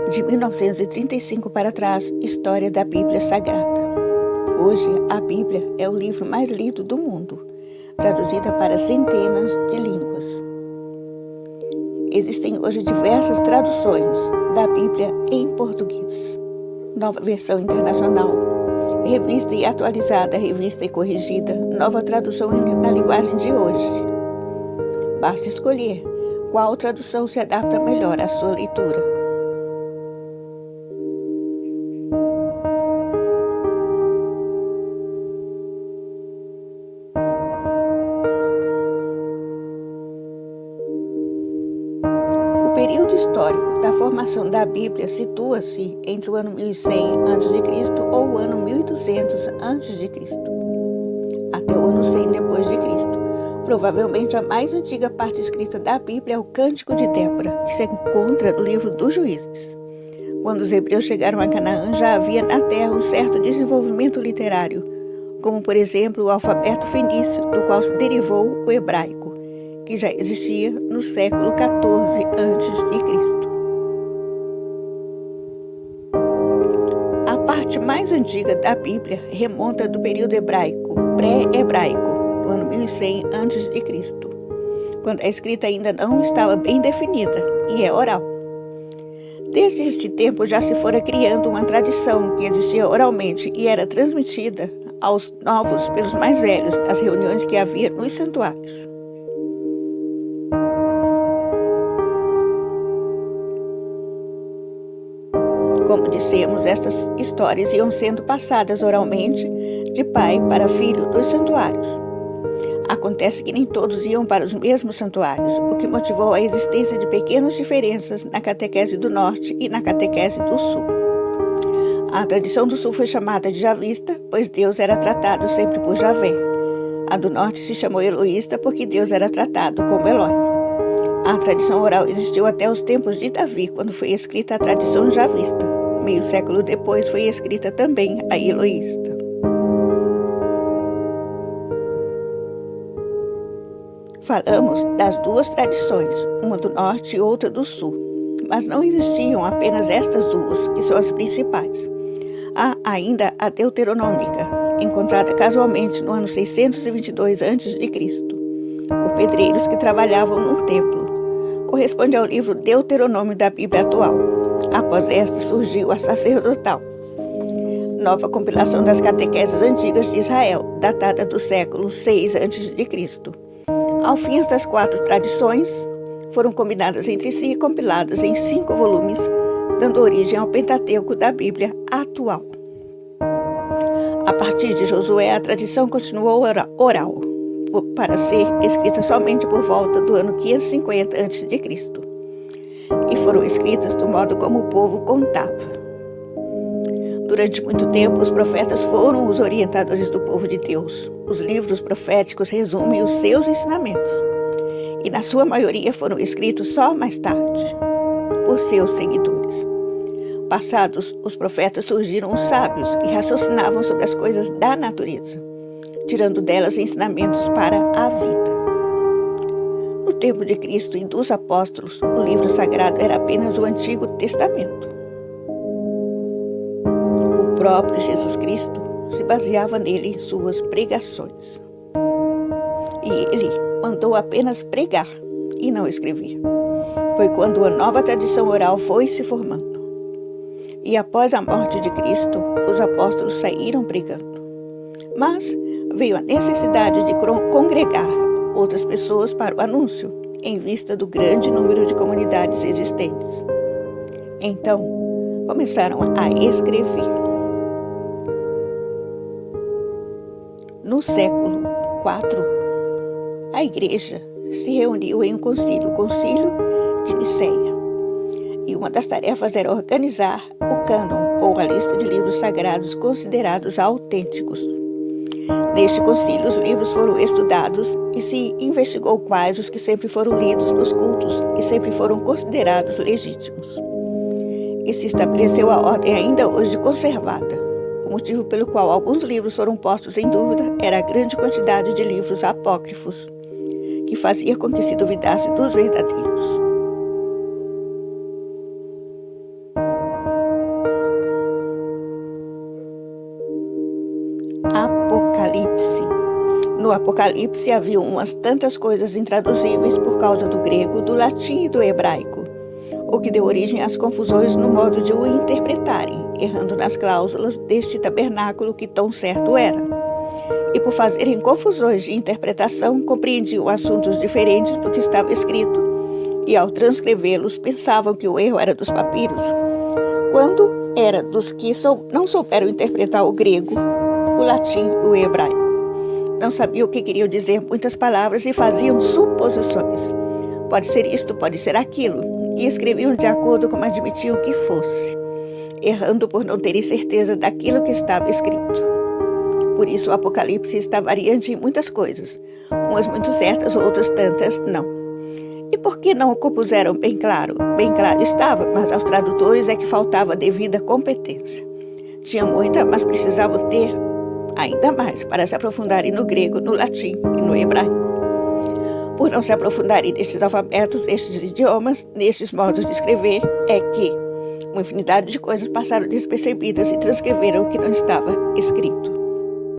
De 1935 para trás, História da Bíblia Sagrada. Hoje, a Bíblia é o livro mais lido do mundo, traduzida para centenas de línguas. Existem hoje diversas traduções da Bíblia em português. Nova versão internacional, revista e atualizada, revista e corrigida, nova tradução na linguagem de hoje. Basta escolher qual tradução se adapta melhor à sua leitura. O período histórico da formação da Bíblia situa-se entre o ano 1100 a.C. ou o ano 1200 a.C. até o ano 100 depois de Cristo. Provavelmente a mais antiga parte escrita da Bíblia é o Cântico de Débora, que se encontra no livro dos Juízes. Quando os hebreus chegaram a Canaã, já havia na terra um certo desenvolvimento literário, como por exemplo o alfabeto fenício, do qual se derivou o hebraico, que já existia no século XIV a.C. A parte mais antiga da Bíblia remonta do período hebraico, pré-hebraico, no ano 1100 a.C., quando a escrita ainda não estava bem definida e é oral. Desde este tempo já se fora criando uma tradição que existia oralmente e era transmitida aos novos pelos mais velhos nas reuniões que havia nos santuários. Como dissemos, essas histórias iam sendo passadas oralmente de pai para filho dos santuários. Acontece que nem todos iam para os mesmos santuários, o que motivou a existência de pequenas diferenças na catequese do norte e na catequese do sul. A tradição do sul foi chamada de javista, pois Deus era tratado sempre por Javé. A do norte se chamou eloísta, porque Deus era tratado como Eloi. A tradição oral existiu até os tempos de Davi, quando foi escrita a tradição javista. Meio século depois foi escrita também a eloísta. Falamos das duas tradições, uma do norte e outra do sul, mas não existiam apenas estas duas, que são as principais. Há ainda a deuteronômica, encontrada casualmente no ano 622 a.C., por pedreiros que trabalhavam num templo. Corresponde ao livro Deuteronômio da Bíblia atual. Após esta surgiu a sacerdotal, nova compilação das catequeses antigas de Israel, datada do século VI a.C. Ao fim, estas quatro tradições foram combinadas entre si e compiladas em 5 volumes, dando origem ao Pentateuco da Bíblia atual. A partir de Josué, a tradição continuou oral, para ser escrita somente por volta do ano 550 a.C., e foram escritas do modo como o povo contava. Durante muito tempo, os profetas foram os orientadores do povo de Deus. Os livros proféticos resumem os seus ensinamentos, e na sua maioria foram escritos só mais tarde, por seus seguidores. Passados os profetas, surgiram os sábios que raciocinavam sobre as coisas da natureza, tirando delas ensinamentos para a vida. No tempo de Cristo e dos apóstolos, o livro sagrado era apenas o Antigo Testamento. O próprio Jesus Cristo se baseava nele em suas pregações. E ele mandou apenas pregar e não escrever. Foi quando a nova tradição oral foi se formando. E após a morte de Cristo, os apóstolos saíram pregando. Mas veio a necessidade de congregar outras pessoas para o anúncio, em vista do grande número de comunidades existentes. Então, começaram a escrever. No século IV, a Igreja se reuniu em um concílio, o Concílio de Nicéia, e uma das tarefas era organizar o cânon, ou a lista de livros sagrados considerados autênticos. Neste concílio, os livros foram estudados e se investigou quais os que sempre foram lidos nos cultos e sempre foram considerados legítimos. E se estabeleceu a ordem ainda hoje conservada. O motivo pelo qual alguns livros foram postos em dúvida era a grande quantidade de livros apócrifos, que fazia com que se duvidasse dos verdadeiros. Apocalipse. No Apocalipse havia umas tantas coisas intraduzíveis por causa do grego, do latim e do hebraico, o que deu origem às confusões no modo de o interpretarem, errando nas cláusulas deste tabernáculo que tão certo era. E por fazerem confusões de interpretação, compreendiam assuntos diferentes do que estava escrito, e ao transcrevê-los pensavam que o erro era dos papiros, quando era dos que não souberam interpretar o grego, o latim e o hebraico. Não sabiam o que queriam dizer muitas palavras e faziam suposições. Pode ser isto, pode ser aquilo, e escreviam de acordo como admitiam que fosse, errando por não terem certeza daquilo que estava escrito. Por isso o Apocalipse está variante em muitas coisas, umas muito certas, outras tantas não. E por que não o compuseram bem claro? Bem claro estava, mas aos tradutores é que faltava devida competência. Tinham muita, mas precisavam ter ainda mais para se aprofundarem no grego, no latim e no hebraico. Por não se aprofundarem nestes alfabetos, nestes idiomas, nestes modos de escrever, é que uma infinidade de coisas passaram despercebidas e transcreveram o que não estava escrito.